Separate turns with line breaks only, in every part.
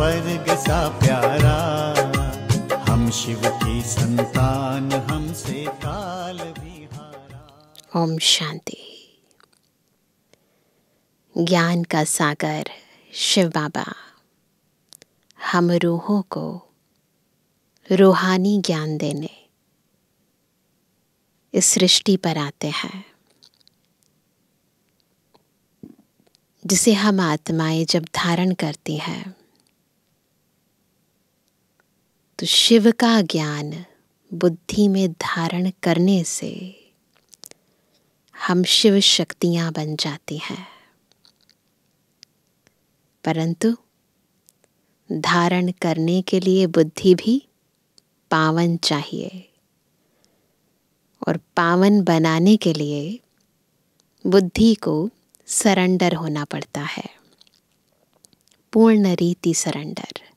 स्वर्ग सा प्यारा। हम शिव की संतान, हमसे काल भी हारा।
ओम शांति। ज्ञान का सागर शिव बाबा हम रूहों को रूहानी ज्ञान देने इस सृष्टि पर आते हैं, जिसे हम आत्माएं जब धारण करती हैं तो शिव का ज्ञान बुद्धि में धारण करने से हम शिव शक्तियां बन जाती हैं। परंतु धारण करने के लिए बुद्धि भी पावन चाहिए, और पावन बनाने के लिए बुद्धि को सरेंडर होना पड़ता है। पूर्ण रीति सरेंडर।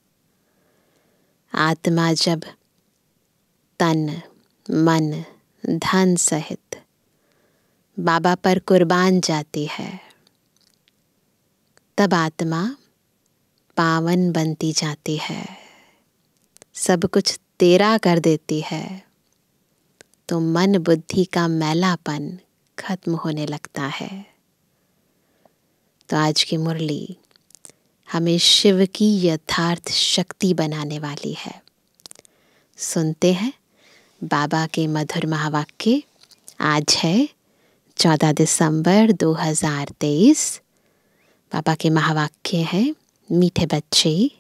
आत्मा जब तन मन धन सहित बाबा पर कुर्बान जाती है, तब आत्मा पावन बनती जाती है, सब कुछ तेरा कर देती है, तो मन बुद्धि का मैलापन खत्म होने लगता है। तो आज की मुरली हमें शिव की यथार्थ शक्ति बनाने वाली है। सुनते हैं बाबा के मधुर महावाक्य। आज है 14 दिसंबर 2023। बाबा के महावाक्य है, मीठे बच्चे,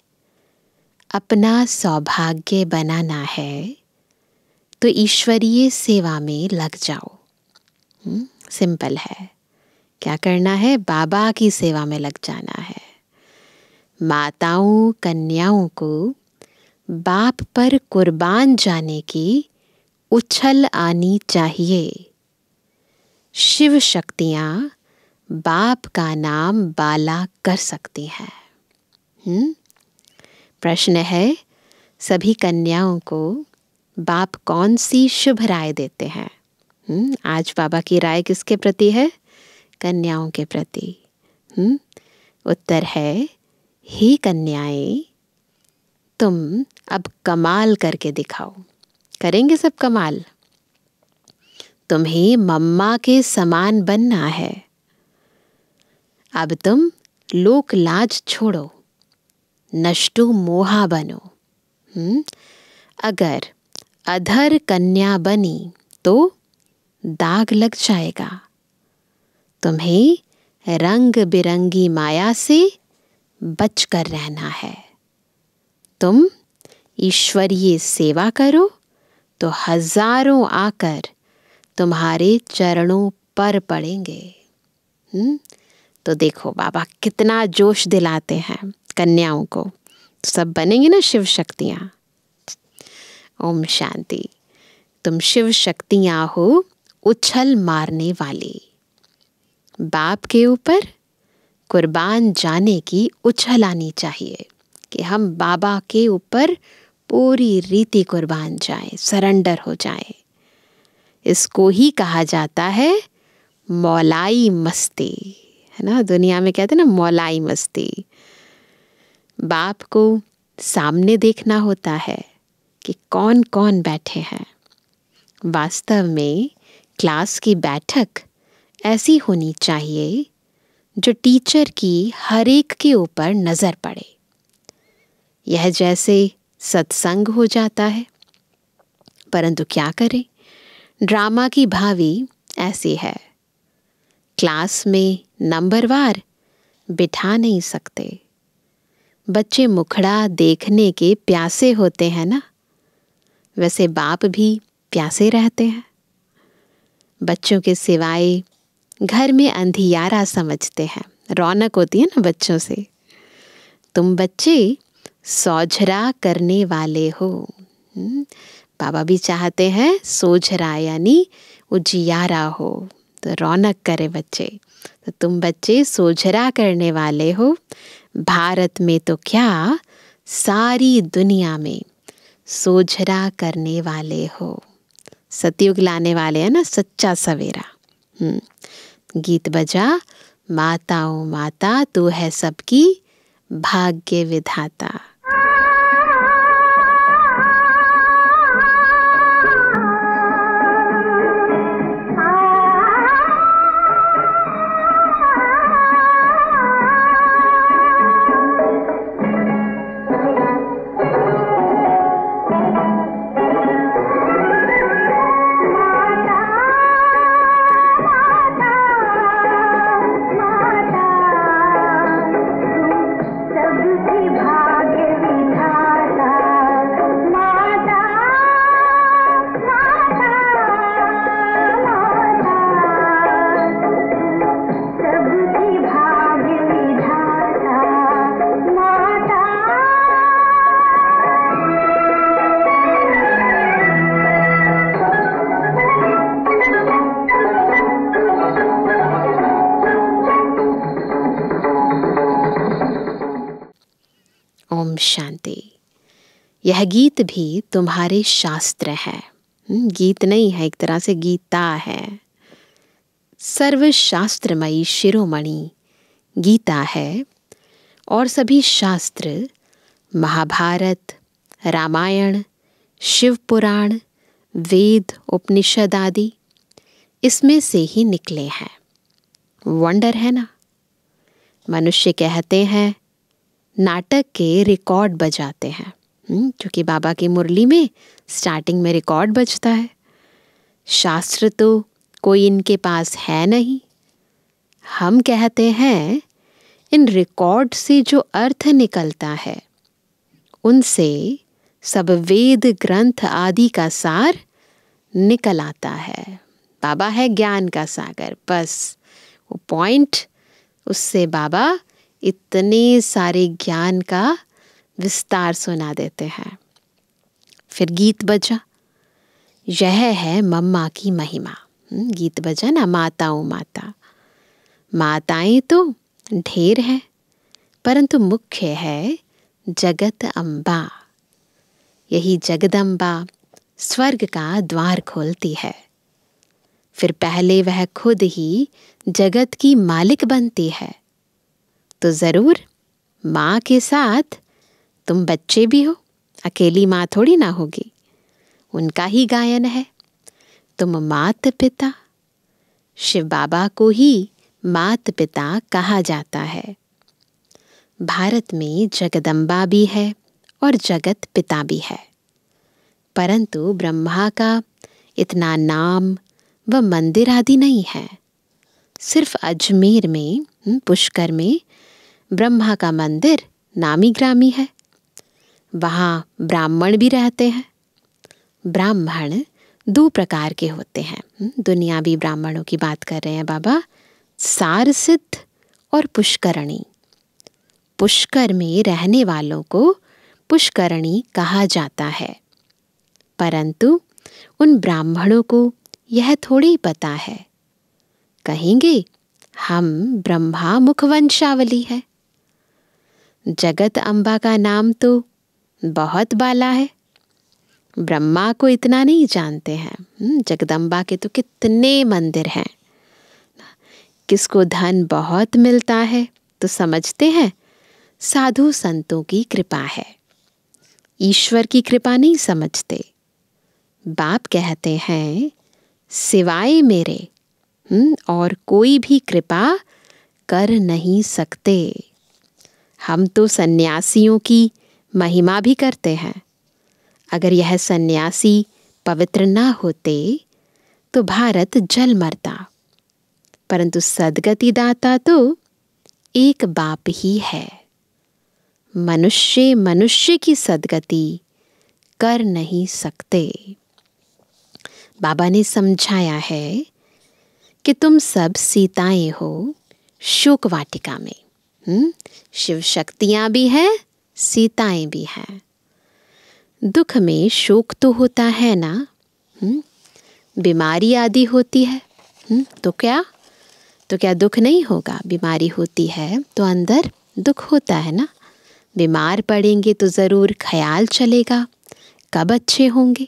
अपना सौभाग्य बनाना है तो ईश्वरीय सेवा में लग जाओ। सिंपल है। क्या करना है? बाबा की सेवा में लग जाना है। माताओं कन्याओं को बाप पर कुर्बान जाने की उछल आनी चाहिए। शिव शक्तियां बाप का नाम बाला कर सकती हैं। प्रश्न है, सभी कन्याओं को बाप कौन सी शुभ राय देते हैं? आज बाबा की राय किसके प्रति है? कन्याओं के प्रति। उत्तर है, हे कन्याएं, तुम अब कमाल करके दिखाओ। करेंगे सब कमाल। तुम्हें मम्मा के समान बनना है। अब तुम लोक लाज छोड़ो, नष्टो मोहा बनो। अगर अधर कन्या बनी तो दाग लग जाएगा। तुम्हें रंग बिरंगी माया से बचकर रहना है। तुम ईश्वरीय सेवा करो तो हजारों आकर तुम्हारे चरणों पर पड़ेंगे। तो देखो बाबा कितना जोश दिलाते हैं कन्याओं को। सब बनेंगी ना शिव शक्तियां। ओम शांति। तुम शिव शक्तियां हो उछल मारने वाली। बाप के ऊपर कुर्बान जाने की उछल आनी चाहिए कि हम बाबा के ऊपर पूरी रीति कुर्बान जाएं, सरेंडर हो जाएं। इसको ही कहा जाता है मौलाई मस्ती, है ना। दुनिया में कहते हैं ना मौलाई मस्ती। बाप को सामने देखना होता है कि कौन कौन बैठे हैं। वास्तव में क्लास की बैठक ऐसी होनी चाहिए जो टीचर की हर एक के ऊपर नजर पड़े। यह जैसे सत्संग हो जाता है। परंतु क्या करें, ड्रामा की भावी ऐसी है। क्लास में नंबरवार बिठा नहीं सकते। बच्चे मुखड़ा देखने के प्यासे होते हैं ना, वैसे बाप भी प्यासे रहते हैं। बच्चों के सिवाय घर में अंधियारा समझते हैं। रौनक होती है ना बच्चों से। तुम बच्चे सोझरा करने वाले हो। बाबा भी चाहते हैं सोझरा यानी उजियारा हो, तो रौनक करे बच्चे। तो तुम बच्चे सोझरा करने वाले हो। भारत में तो क्या, सारी दुनिया में सोझरा करने वाले हो। सतयुग लाने वाले हैं ना, सच्चा सवेरा। गीत बजा, माताओं माता तू है सबकी भाग्य विधाता। ओम शांति। यह गीत भी तुम्हारे शास्त्र है। गीत नहीं है, एक तरह से गीता है। सर्वशास्त्रमयी शिरोमणि गीता है और सभी शास्त्र महाभारत, रामायण, शिव पुराण, वेद, उपनिषद आदि इसमें से ही निकले हैं। वंडर है ना। मनुष्य कहते हैं नाटक के रिकॉर्ड बजाते हैं, क्योंकि बाबा की मुरली में स्टार्टिंग में रिकॉर्ड बजता है। शास्त्र तो कोई इनके पास है नहीं। हम कहते हैं इन रिकॉर्ड से जो अर्थ निकलता है उनसे सब वेद ग्रंथ आदि का सार निकल आता है। बाबा है ज्ञान का सागर, बस वो पॉइंट, उससे बाबा इतने सारे ज्ञान का विस्तार सुना देते हैं। फिर गीत बजा, यह है मम्मा की महिमा। गीत बजा ना, माताओं माता। माताएं तो ढेर हैं, परंतु मुख्य है जगत अम्बा। यही जगदम्बा स्वर्ग का द्वार खोलती है। फिर पहले वह खुद ही जगत की मालिक बनती है, तो जरूर माँ के साथ तुम बच्चे भी हो। अकेली माँ थोड़ी ना होगी, उनका ही गायन है। तुम मात पिता, शिव बाबा को ही मात पिता कहा जाता है। भारत में जगदम्बा भी है और जगत पिता भी है, परंतु ब्रह्मा का इतना नाम व मंदिर आदि नहीं है। सिर्फ अजमेर में, पुष्कर में ब्रह्मा का मंदिर नामी ग्रामी है। वहाँ ब्राह्मण भी रहते हैं। ब्राह्मण 2 प्रकार के होते हैं। दुनियावी ब्राह्मणों की बात कर रहे हैं बाबा, सार सिद्ध और पुष्करणी। पुष्कर में रहने वालों को पुष्करणी कहा जाता है, परंतु उन ब्राह्मणों को यह थोड़ी ही पता है। कहेंगे हम ब्रह्मा मुख वंशावली है। जगत अम्बा का नाम तो बहुत बाला है, ब्रह्मा को इतना नहीं जानते हैं। जगदम्बा के तो कितने मंदिर हैं। किसको धन बहुत मिलता है तो समझते हैं साधु संतों की कृपा है, ईश्वर की कृपा नहीं समझते। बाप कहते हैं सिवाय मेरे और कोई भी कृपा कर नहीं सकते। हम तो सन्यासियों की महिमा भी करते हैं। अगर यह सन्यासी पवित्र ना होते तो भारत जल मरता, परंतु सद्गति दाता तो एक बाप ही है। मनुष्य मनुष्य की सद्गति कर नहीं सकते। बाबा ने समझाया है कि तुम सब सीताएं हो शोक वाटिका में। शिव शक्तियां भी हैं, सीताएं भी हैं। दुख में शोक तो होता है ना, बीमारी आदि होती है, तो क्या दुख नहीं होगा? बीमारी होती है तो अंदर दुख होता है ना। बीमार पड़ेंगे तो ज़रूर ख्याल चलेगा कब अच्छे होंगे,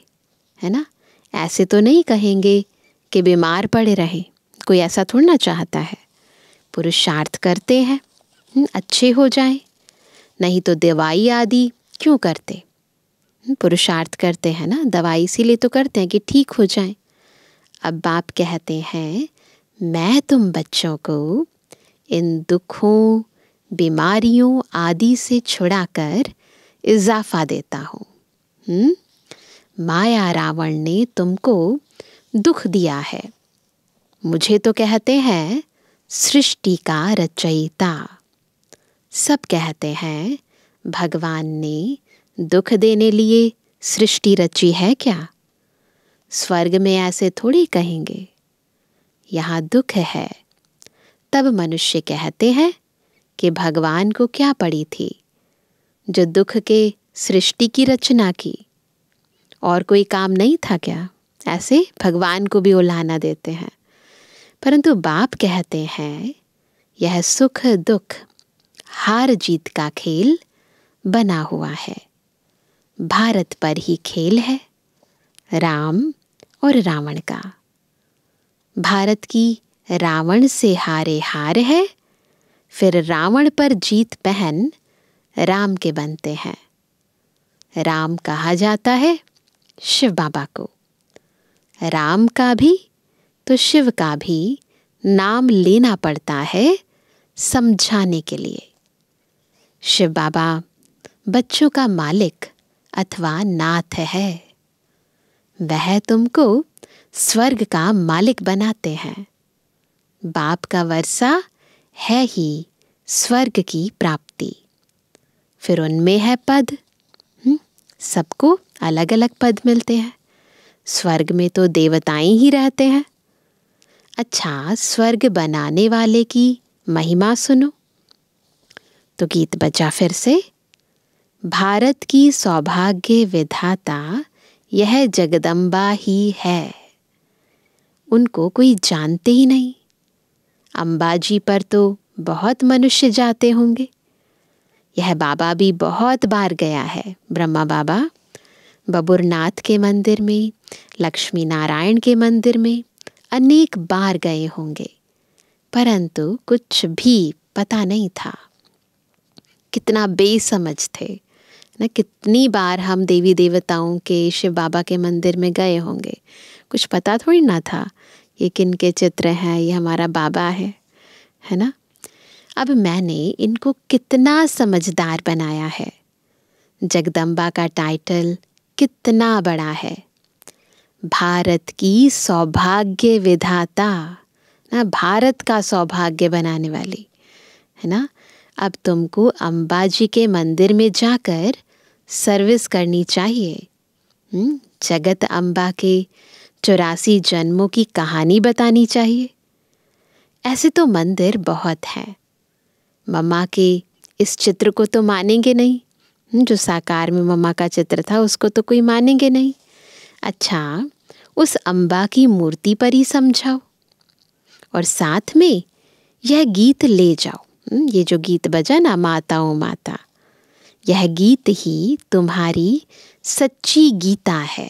है ना। ऐसे तो नहीं कहेंगे कि बीमार पड़े रहें, कोई ऐसा थोड़ा ना चाहता है। पुरुषार्थ करते हैं अच्छे हो जाएं, नहीं तो दवाई आदि क्यों करते? पुरुषार्थ करते हैं ना, दवाई इसीलिए तो करते हैं कि ठीक हो जाएं। अब बाप कहते हैं मैं तुम बच्चों को इन दुखों, बीमारियों आदि से छुड़ाकर इजाफा देता हूँ। माया रावण ने तुमको दुख दिया है। मुझे तो कहते हैं सृष्टि का रचयिता। सब कहते हैं भगवान ने दुख देने लिए सृष्टि रची है क्या? स्वर्ग में ऐसे थोड़ी कहेंगे, यहाँ दुख है। तब मनुष्य कहते हैं कि भगवान को क्या पड़ी थी जो दुख के सृष्टि की रचना की, और कोई काम नहीं था क्या? ऐसे भगवान को भी उलाहना देते हैं। परंतु बाप कहते हैं यह सुख दुख हार जीत का खेल बना हुआ है। भारत पर ही खेल है राम और रावण का। भारत की रावण से हारे हार है, फिर रावण पर जीत पहन राम के बनते हैं। राम कहा जाता है शिव बाबा को। राम का भी तो शिव का भी नाम लेना पड़ता है समझाने के लिए। शिव बाबा बच्चों का मालिक अथवा नाथ है। वह तुमको स्वर्ग का मालिक बनाते हैं। बाप का वर्षा है ही स्वर्ग की प्राप्ति। फिर उनमें है पद। सबको अलग अलग पद मिलते हैं। स्वर्ग में तो देवताएं ही रहते हैं। अच्छा, स्वर्ग बनाने वाले की महिमा सुनो। तो गीत बजा फिर से। भारत की सौभाग्य विधाता यह जगदम्बा ही है। उनको कोई जानते ही नहीं। अंबाजी पर तो बहुत मनुष्य जाते होंगे। यह बाबा भी बहुत बार गया है। ब्रह्मा बाबा बबुरनाथ के मंदिर में, लक्ष्मी नारायण के मंदिर में अनेक बार गए होंगे, परंतु कुछ भी पता नहीं था। कितना बेसमझ थे ना। कितनी बार हम देवी देवताओं के, शिव बाबा के मंदिर में गए होंगे, कुछ पता थोड़ी ना था ये किन के चित्र हैं, ये हमारा बाबा है ना। अब मैंने इनको कितना समझदार बनाया है। जगदम्बा का टाइटल कितना बड़ा है। भारत की सौभाग्य विधाता ना, भारत का सौभाग्य बनाने वाली है ना। अब तुमको अंबाजी के मंदिर में जाकर सर्विस करनी चाहिए। जगत अम्बा के 84 जन्मों की कहानी बतानी चाहिए। ऐसे तो मंदिर बहुत हैं। मम्मा के इस चित्र को तो मानेंगे नहीं। जो साकार में मम्मा का चित्र था उसको तो कोई मानेंगे नहीं। अच्छा, उस अम्बा की मूर्ति पर ही समझाओ और साथ में यह गीत ले जाओ। ये जो गीत बजा ना, माताओं माता, यह गीत ही तुम्हारी सच्ची गीता है।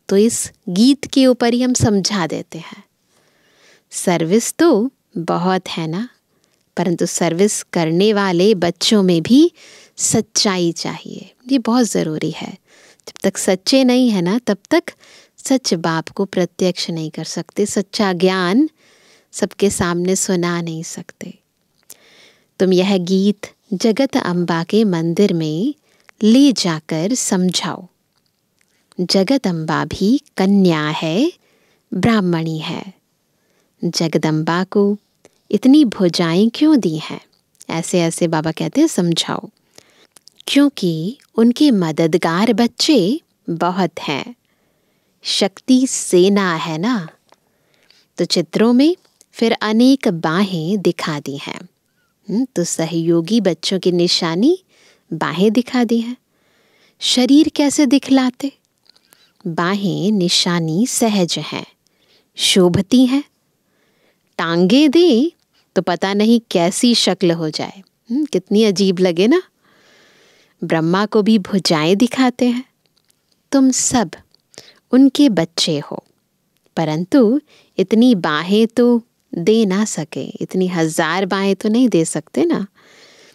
तो इस गीत के ऊपर ही हम समझा देते हैं। सर्विस तो बहुत है ना, परंतु सर्विस करने वाले बच्चों में भी सच्चाई चाहिए। ये बहुत ज़रूरी है। जब तक सच्चे नहीं है ना, तब तक सच बाप को प्रत्यक्ष नहीं कर सकते। सच्चा ज्ञान सबके सामने सुना नहीं सकते। तुम यह गीत जगत अम्बा के मंदिर में ले जाकर समझाओ। जगत अम्बा भी कन्या है, ब्राह्मणी है। जगदम्बा को इतनी भुजाएं क्यों दी हैं? ऐसे ऐसे बाबा कहते हैं समझाओ। क्योंकि उनके मददगार बच्चे बहुत हैं। शक्ति सेना है ना। तो चित्रों में फिर अनेक बाहें दिखा दी हैं। तो सहयोगी बच्चों की निशानी बाहें दिखा दी हैं। शरीर कैसे दिखलाते? बाहें निशानी सहज हैं, शोभती हैं। टांगे दें तो पता नहीं कैसी शक्ल हो जाए, कितनी अजीब लगे ना। ब्रह्मा को भी भुजाएं दिखाते हैं। तुम सब उनके बच्चे हो, परंतु इतनी बाहें तो दे ना सके। इतनी 1000 बाहें तो नहीं दे सकते ना।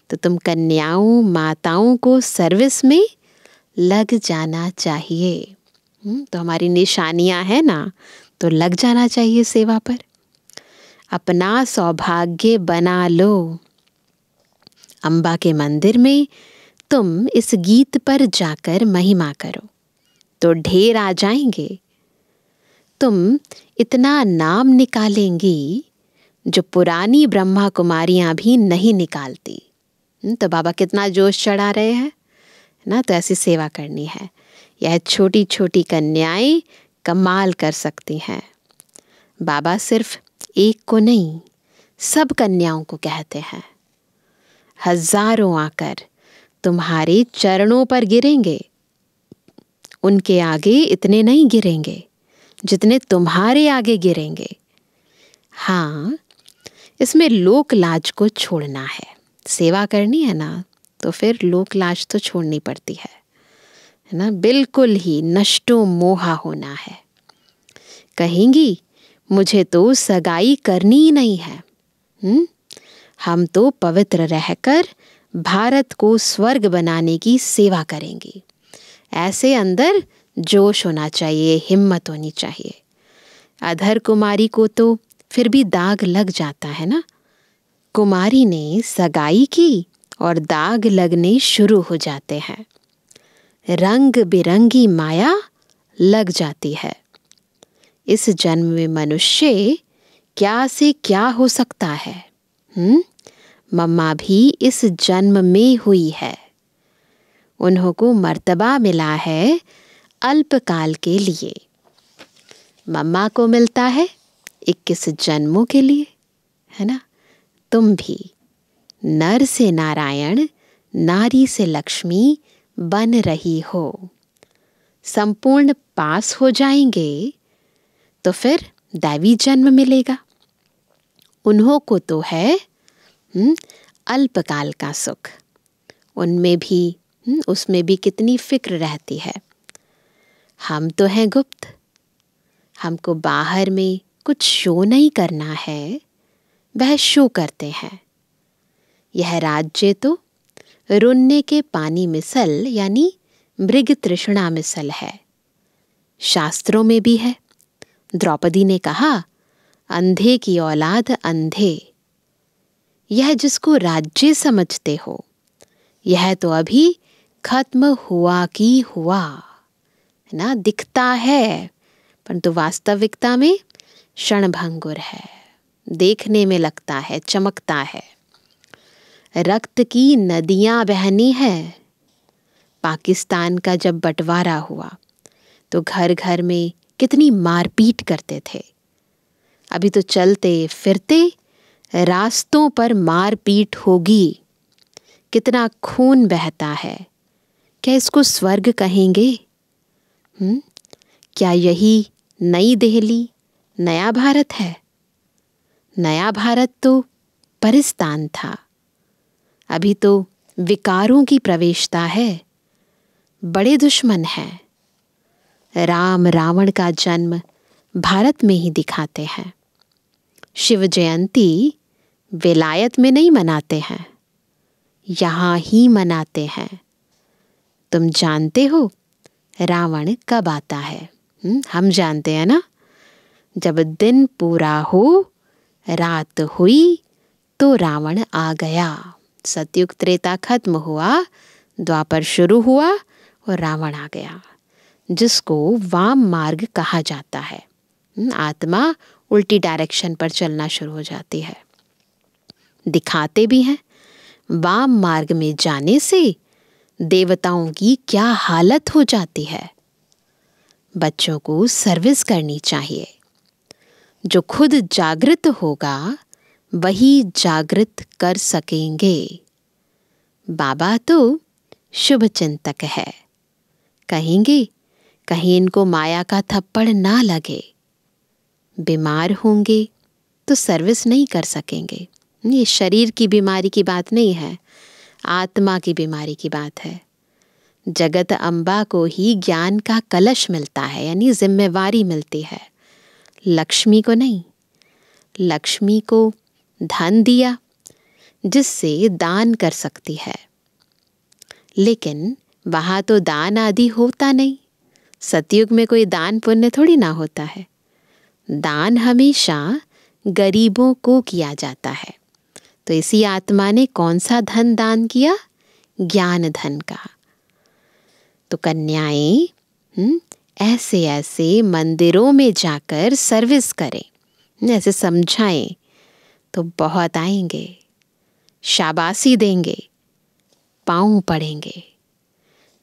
तो तुम कन्याओं माताओं को सर्विस में लग जाना चाहिए। तो हमारी निशानियां हैं ना, तो लग जाना चाहिए सेवा पर। अपना सौभाग्य बना लो। अम्बा के मंदिर में तुम इस गीत पर जाकर महिमा करो तो ढेर आ जाएंगे। तुम इतना नाम निकालेंगी जो पुरानी ब्रह्मा कुमारियां भी नहीं निकालती। तो बाबा कितना जोश चढ़ा रहे हैं ना। तो ऐसी सेवा करनी है। यह छोटी छोटी कन्याएं कमाल कर सकती हैं। बाबा सिर्फ एक को नहीं, सब कन्याओं को कहते हैं। हजारों आकर तुम्हारे चरणों पर गिरेंगे। उनके आगे इतने नहीं गिरेंगे जितने तुम्हारे आगे गिरेंगे। हाँ, इसमें लोक लाज को छोड़ना है। सेवा करनी है ना, तो फिर लोक लाज तो छोड़नी पड़ती है ना। बिल्कुल ही नष्टो मोहा होना है। कहेंगी मुझे तो सगाई करनी ही नहीं है। हम तो पवित्र रहकर भारत को स्वर्ग बनाने की सेवा करेंगी। ऐसे अंदर जोश होना चाहिए, हिम्मत होनी चाहिए। अधर कुमारी को तो फिर भी दाग लग जाता है ना। कुमारी ने सगाई की और दाग लगने शुरू हो जाते हैं। रंग बिरंगी माया लग जाती है। इस जन्म में मनुष्य क्या से क्या हो सकता है। मम्मा भी इस जन्म में हुई है। उन्हों को मर्तबा मिला है अल्पकाल के लिए। मम्मा को मिलता है 21 जन्मों के लिए, है ना। तुम भी नर से नारायण, नारी से लक्ष्मी बन रही हो। संपूर्ण पास हो जाएंगे तो फिर दैवी जन्म मिलेगा। उन्हों को तो है अल्पकाल का सुख। उनमें भी उसमें भी कितनी फिक्र रहती है। हम तो हैं गुप्त। हमको बाहर में कुछ शो नहीं करना है, वह शो करते हैं। यह राज्य तो रुन्ने के पानी मिसल यानी मृग तृष्णा मिसल है। शास्त्रों में भी है। द्रौपदी ने कहा अंधे की औलाद अंधे। यह जिसको राज्य समझते हो, यह तो अभी खत्म हुआ की हुआ ना। दिखता है परंतु वास्तविकता में क्षणभंगुर है। देखने में लगता है, चमकता है। रक्त की नदियां बहनी है। पाकिस्तान का जब बंटवारा हुआ तो घर घर में कितनी मारपीट करते थे। अभी तो चलते फिरते रास्तों पर मारपीट होगी। कितना खून बहता है। क्या इसको स्वर्ग कहेंगे? क्या यही नई दिल्ली, नया भारत है? नया भारत तो परिस्तान था। अभी तो विकारों की प्रवेशता है। बड़े दुश्मन हैं। राम रावण का जन्म भारत में ही दिखाते हैं। शिव जयंती विलायत में नहीं मनाते हैं, यहाँ ही मनाते हैं। तुम जानते हो रावण कब आता है? हम जानते हैं ना। जब दिन पूरा हो, रात हुई तो रावण आ गया। सतयुग त्रेता खत्म हुआ, द्वापर शुरू हुआ और रावण आ गया, जिसको वाम मार्ग कहा जाता है। आत्मा उल्टी डायरेक्शन पर चलना शुरू हो जाती है। दिखाते भी हैं वाम मार्ग में जाने से देवताओं की क्या हालत हो जाती है। बच्चों को सर्विस करनी चाहिए। जो खुद जागृत होगा वही जागृत कर सकेंगे। बाबा तो शुभ चिंतक है। कहेंगे कहीं इनको माया का थप्पड़ ना लगे। बीमार होंगे तो सर्विस नहीं कर सकेंगे। ये शरीर की बीमारी की बात नहीं है, आत्मा की बीमारी की बात है। जगत अम्बा को ही ज्ञान का कलश मिलता है, यानी जिम्मेवारी मिलती है, लक्ष्मी को नहीं। लक्ष्मी को धन दिया जिससे दान कर सकती है, लेकिन वहाँ तो दान आदि होता नहीं। सतयुग में कोई दान पुण्य थोड़ी ना होता है। दान हमेशा गरीबों को किया जाता है। तो इसी आत्मा ने कौन सा धन दान किया? ज्ञान धन का। तो कन्याएं ऐसे ऐसे मंदिरों में जाकर सर्विस करें, ऐसे समझाएं तो बहुत आएंगे, शाबाशी देंगे, पाँव पड़ेंगे।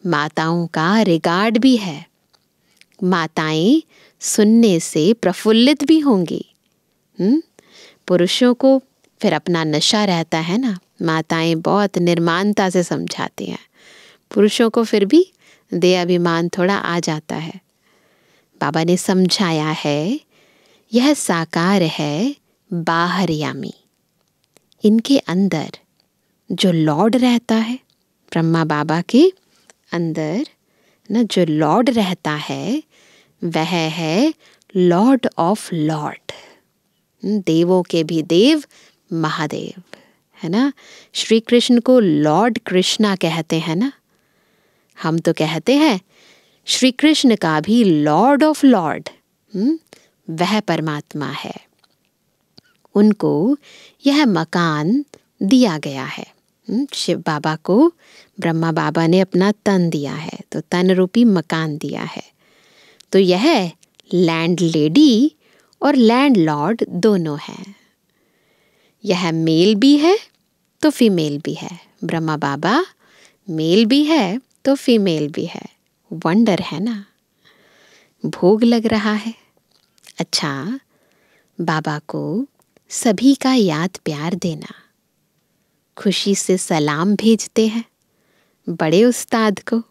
माताओं का रिगार्ड भी है। माताएं सुनने से प्रफुल्लित भी होंगी। पुरुषों को फिर अपना नशा रहता है ना। माताएं बहुत निर्माणता से समझाती हैं, पुरुषों को फिर भी दे अभिमान थोड़ा आ जाता है। बाबा ने समझाया है यह साकार है बाहर यामी। इनके अंदर जो लॉर्ड रहता है ब्रह्मा बाबा के अंदर ना जो लॉर्ड रहता है वह है लॉर्ड ऑफ लॉर्ड, देवों के भी देव महादेव, है ना। श्री कृष्ण को लॉर्ड कृष्णा कहते हैं ना। हम तो कहते हैं श्री कृष्ण का भी लॉर्ड ऑफ लॉर्ड वह परमात्मा है। उनको यह मकान दिया गया है। शिव बाबा को ब्रह्मा बाबा ने अपना तन दिया है, तो तन रूपी मकान दिया है। तो यह लैंड लेडी और लैंड लॉर्ड दोनों हैं। यह मेल भी है तो फीमेल भी है। ब्रह्मा बाबा मेल भी है तो फीमेल भी है। वंडर है ना। भोग लग रहा है। अच्छा, बाबा को सभी का याद प्यार देना, खुशी से सलाम भेजते हैं बड़े उस्ताद को।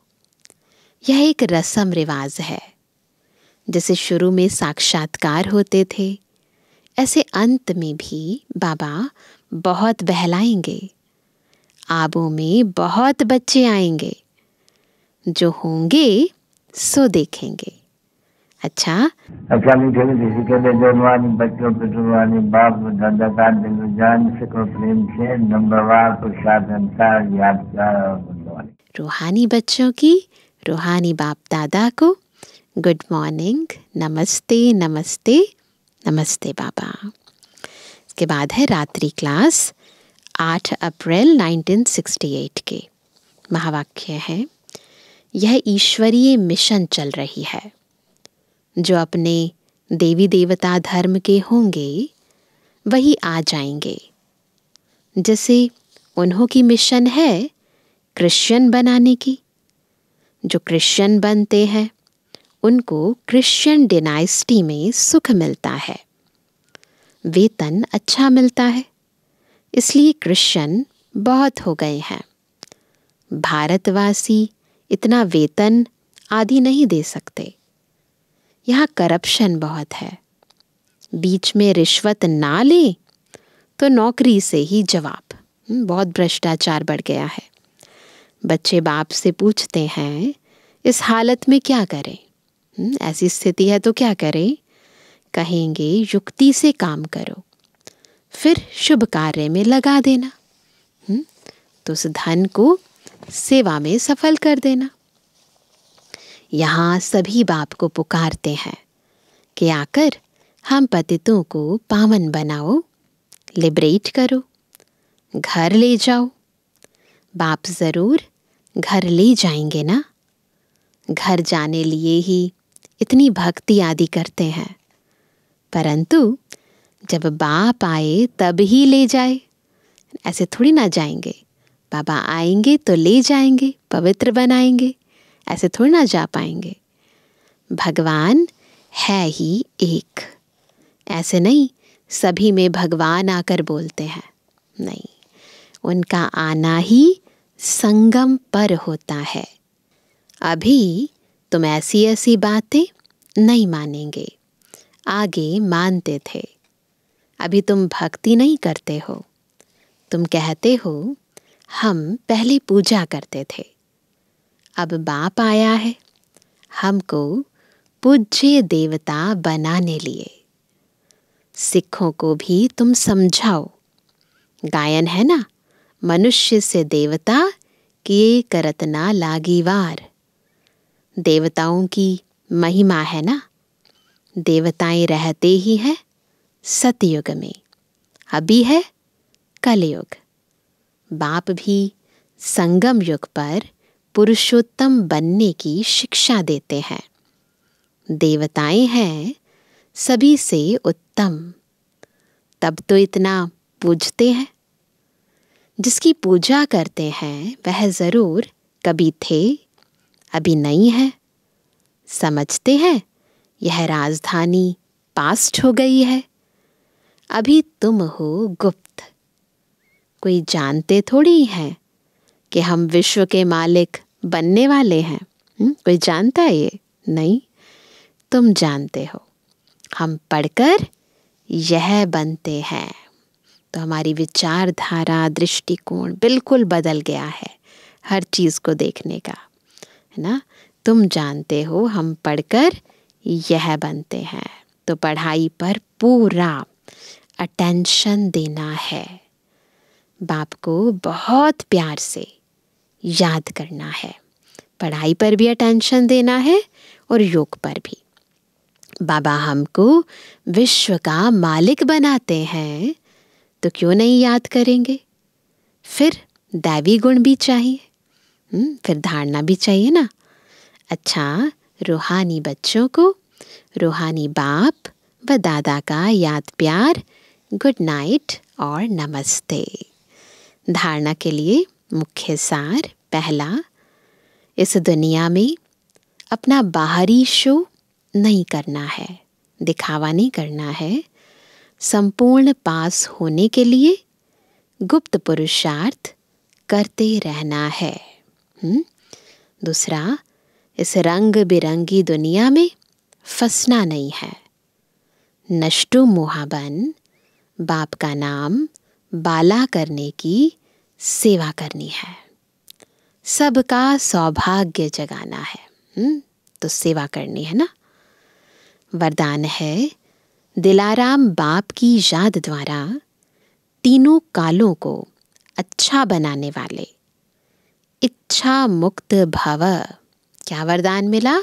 यह एक रस्म रिवाज है। जैसे शुरू में साक्षात्कार होते थे, ऐसे अंत में भी बाबा बहुत बहलाएंगे। आबों में बहुत बच्चे आएंगे, जो होंगे सो देखेंगे। अच्छा
मीठे मीठे के लिए जवानी बच्चों पे जुबानी बाप दादा का दिल जान से को प्रेम से नंबरवार प्रसाद अंसार याद।
रूहानी बच्चों की रूहानी बाप दादा को गुड मॉर्निंग, नमस्ते नमस्ते नमस्ते बाबा। इसके बाद है रात्रि क्लास 8 अप्रैल 1968 के। महावाक्य है, यह ईश्वरीय मिशन चल रही है। जो अपने देवी देवता धर्म के होंगे वही आ जाएंगे। जैसे उन्हों की मिशन है क्रिश्चियन बनाने की। जो क्रिश्चियन बनते हैं उनको क्रिश्चियन डिनाइस्टी में सुख मिलता है, वेतन अच्छा मिलता है, इसलिए क्रिश्चियन बहुत हो गए हैं। भारतवासी इतना वेतन आदि नहीं दे सकते। यहाँ करप्शन बहुत है। बीच में रिश्वत ना ले तो नौकरी से ही जवाब। बहुत भ्रष्टाचार बढ़ गया है। बच्चे बाप से पूछते हैं, इस हालत में क्या करें? ऐसी स्थिति है तो क्या करें? कहेंगे युक्ति से काम करो, फिर शुभ कार्य में लगा देना, तो उस धन को सेवा में सफल कर देना। यहाँ सभी बाप को पुकारते हैं कि आकर हम पतितों को पावन बनाओ, लिबरेट करो, घर ले जाओ। बाप ज़रूर घर ले जाएंगे ना। घर जाने लिए ही इतनी भक्ति आदि करते हैं, परंतु जब बाप आए तब ही ले जाए, ऐसे थोड़ी ना जाएंगे। बाबा आएंगे तो ले जाएंगे, पवित्र बनाएंगे, ऐसे थोड़ी ना जा पाएंगे। भगवान है ही एक, ऐसे नहीं सभी में भगवान आकर बोलते हैं, नहीं, उनका आना ही संगम पर होता है। अभी तुम ऐसी ऐसी बातें नहीं मानेंगे, आगे मानते थे। अभी तुम भक्ति नहीं करते हो, तुम कहते हो हम पहले पूजा करते थे। अब बाप आया है हमको पूज्य देवता बनाने लिए। सिखों को भी तुम समझाओ। गायन है ना, मनुष्य से देवता किए करत ना लागी वार। देवताओं की महिमा है ना। देवताएं रहते ही हैं सतयुग में, अभी है कलयुग। बाप भी संगम युग पर पुरुषोत्तम बनने की शिक्षा देते हैं। देवताएं हैं सभी से उत्तम, तब तो इतना पूजते हैं। जिसकी पूजा करते हैं वह जरूर कभी थे, अभी नहीं है। समझते हैं यह राजधानी पास्ट हो गई है, अभी तुम हो गुप्त। कोई जानते थोड़ी हैं कि हम विश्व के मालिक बनने वाले हैं। कोई जानता है ये? नहीं, तुम जानते हो। हम पढ़कर यह बनते हैं, तो हमारी विचारधारा दृष्टिकोण बिल्कुल बदल गया है। हर चीज़ को देखने का, है ना। तुम जानते हो हम पढ़कर यह बनते हैं। तो पढ़ाई पर पूरा अटेंशन देना है, बाप को बहुत प्यार से याद करना है। पढ़ाई पर भी अटेंशन देना है और योग पर भी। बाबा हमको विश्व का मालिक बनाते हैं, तो क्यों नहीं याद करेंगे। फिर दैवी गुण भी चाहिए, फिर धारणा भी चाहिए ना। अच्छा, रूहानी बच्चों को रूहानी बाप व दादा का याद प्यार, गुड नाइट और नमस्ते। धारणा के लिए मुख्य सार, पहला, इस दुनिया में अपना बाहरी शो नहीं करना है, दिखावा नहीं करना है। संपूर्ण पास होने के लिए गुप्त पुरुषार्थ करते रहना है। दूसरा, इस रंग बिरंगी दुनिया में फंसना नहीं है। नष्टो मोहाबन, बाप का नाम बाला करने की सेवा करनी है। सबका सौभाग्य जगाना है, तो सेवा करनी है ना। वरदान है, दिलाराम बाप की याद द्वारा तीनों कालों को अच्छा बनाने वाले इच्छा मुक्त भव। क्या वरदान मिला?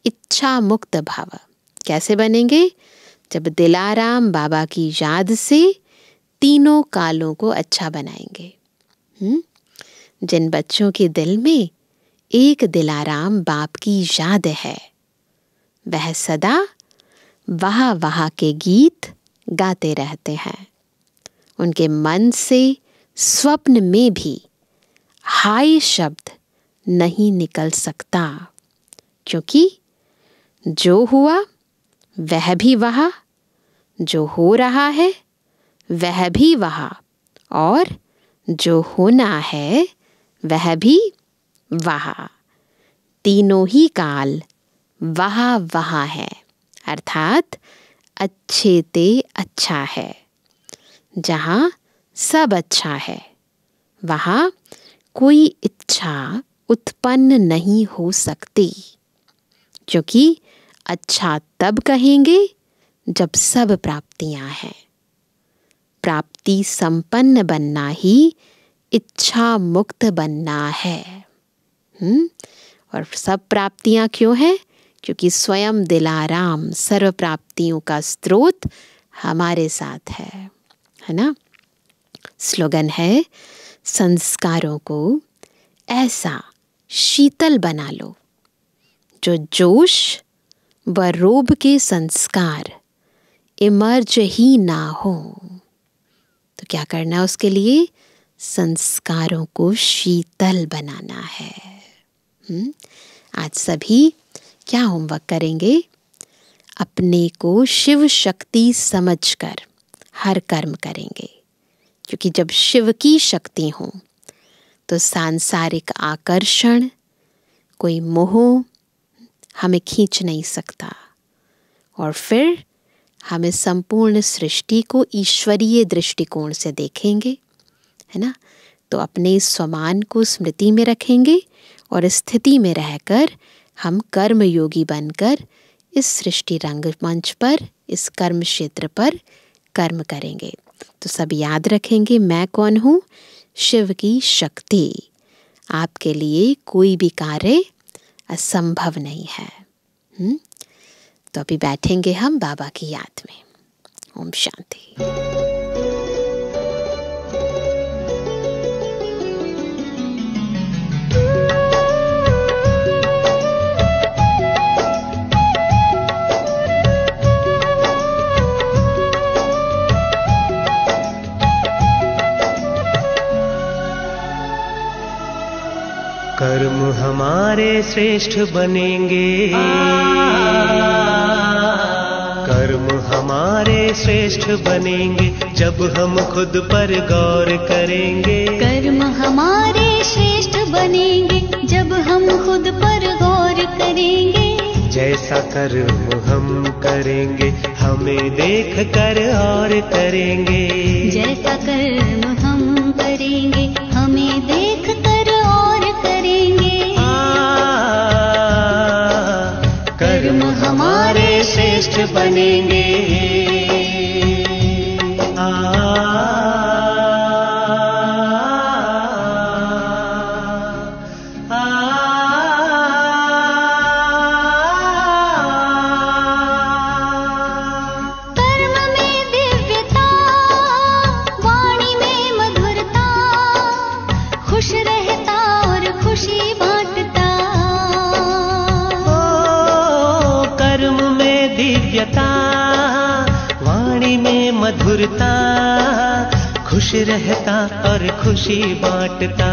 इच्छा मुक्त भव। कैसे बनेंगे? जब दिलाराम बाबा की याद से तीनों कालों को अच्छा बनाएंगे। जिन बच्चों के दिल में एक दिलाराम बाप की याद है, वह सदा वाह वाह के गीत गाते रहते हैं। उनके मन से स्वप्न में भी हाय शब्द नहीं निकल सकता, क्योंकि जो हुआ वह भी वहा, जो हो रहा है वह भी वहा, और जो होना है वह भी वहा। तीनों ही काल वहा वहा है, अर्थात अच्छे ते अच्छा है। जहाँ सब अच्छा है, वहाँ कोई इच्छा उत्पन्न नहीं हो सकती, क्योंकि अच्छा तब कहेंगे जब सब प्राप्तियां हैं। प्राप्ति संपन्न बनना ही इच्छा मुक्त बनना है। और सब प्राप्तियां क्यों हैं? क्योंकि स्वयं दिलाराम सर्व प्राप्तियों का स्रोत हमारे साथ है ना। स्लोगन है, संस्कारों को ऐसा शीतल बना लो जो जोश व रोब के संस्कार इमर्ज ही ना हो। तो क्या करना है उसके लिए? संस्कारों को शीतल बनाना है। आज सभी क्या होमवर्क करेंगे? अपने को शिव शक्ति समझकर हर कर्म करेंगे, क्योंकि जब शिव की शक्ति हो तो सांसारिक आकर्षण, कोई मोह हमें खींच नहीं सकता, और फिर हमें संपूर्ण सृष्टि को ईश्वरीय दृष्टिकोण से देखेंगे, है ना। तो अपने स्वमान को स्मृति में रखेंगे और स्थिति में रहकर हम कर्म योगी बनकर इस सृष्टि रंगमंच पर, इस कर्म क्षेत्र पर कर्म करेंगे। तो सब याद रखेंगे, मैं कौन हूँ? शिव की शक्ति। आपके लिए कोई भी कार्य असंभव नहीं है। तो अभी बैठेंगे हम बाबा की याद में। ओम शांति।
कर्म हमारे श्रेष्ठ बनेंगे, कर्म हमारे श्रेष्ठ बनेंगे जब हम खुद पर गौर करेंगे।
कर्म हमारे श्रेष्ठ बनेंगे जब हम खुद पर गौर करेंगे।
जैसा कर्म हम करेंगे हमें देख कर और करेंगे।
जैसा कर्म हम करेंगे हमें देख कर और
कर्म हमारे श्रेष्ठ बनेंगे। वाणी में मधुरता, खुश रहता और खुशी बांटता।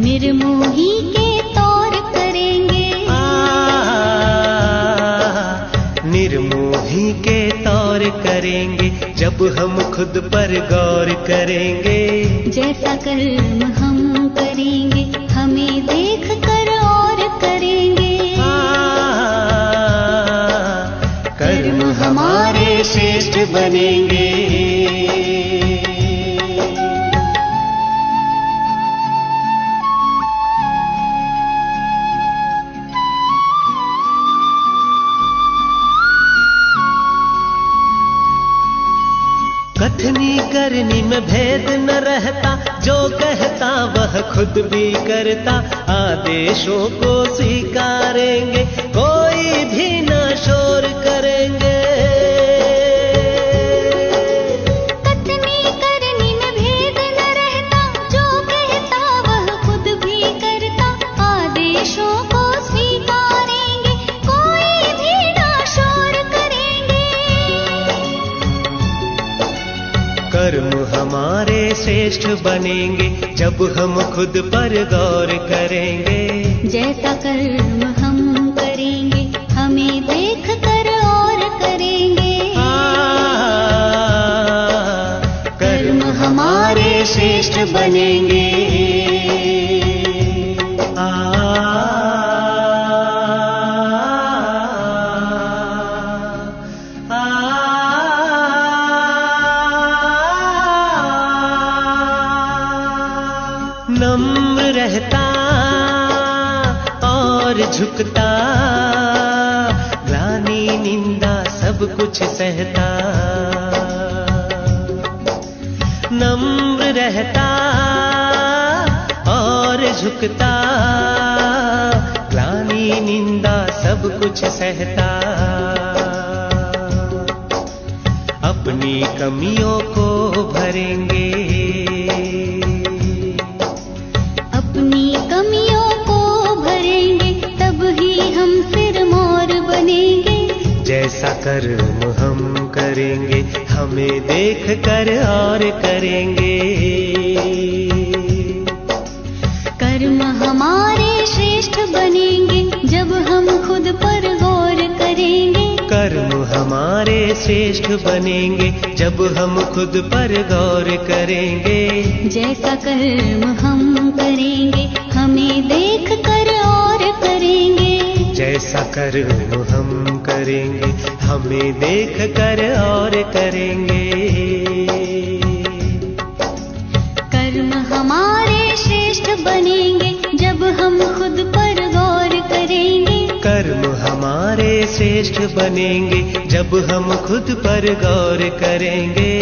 निर्मोही के तौर करेंगे,
निर्मोही के तौर करेंगे जब हम खुद पर गौर करेंगे।
जैसा कर्म हम करेंगे हमें देख कर और करेंगे।
कर्म हमारे श्रेष्ठ बनेंगे। कथनी करनी में भेद न रहता, जो कहता वह खुद भी करता। आदेशों को स्वीकारेंगे, कोई भी न शोर करेंगे।
कथनी करनी में भेद न रहता, जो कहता वह खुद भी करता। आदेशों को स्वीकारेंगे, कोई भी न शोर करेंगे।
कर्म हमारे श्रेष्ठ बनेंगे जब हम खुद पर गौर करेंगे।
जैसा कर्म हम करेंगे हमें देख कर और करेंगे।
कर्म हमारे श्रेष्ठ बनेंगे। नम्र रहता और झुकता, ग्लानि निंदा सब कुछ सहता। नम्र रहता और झुकता, ग्लानि निंदा सब कुछ सहता। अपनी कमियों को भरेंगे,
कमियों को भरेंगे तब ही हम फिर मोर बनेंगे।
जैसा कर्म हम करेंगे हमें देख कर और करेंगे।
कर्म हमारे श्रेष्ठ बनेंगे जब हम खुद पर गौर करेंगे।
कर्म हमारे श्रेष्ठ बनेंगे जब हम खुद पर गौर करेंगे।
जैसा कर्म हम करेंगे हमें देख कर और करेंगे।
जैसा कर्म हम करेंगे हमें देख कर और करेंगे।
कर्म हमारे श्रेष्ठ बनेंगे जब हम खुद पर गौर करेंगे।
कर्म हमारे श्रेष्ठ बनेंगे जब हम खुद पर गौर करेंगे।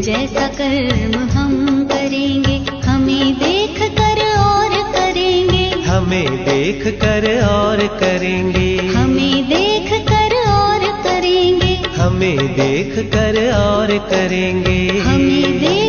जैसा कर्म हम करेंगे हमें देख कर और करेंगे।
हमें देख कर और करेंगे।
हमें देख कर और करेंगे।
हमें देख कर और करेंगे।
हमें देख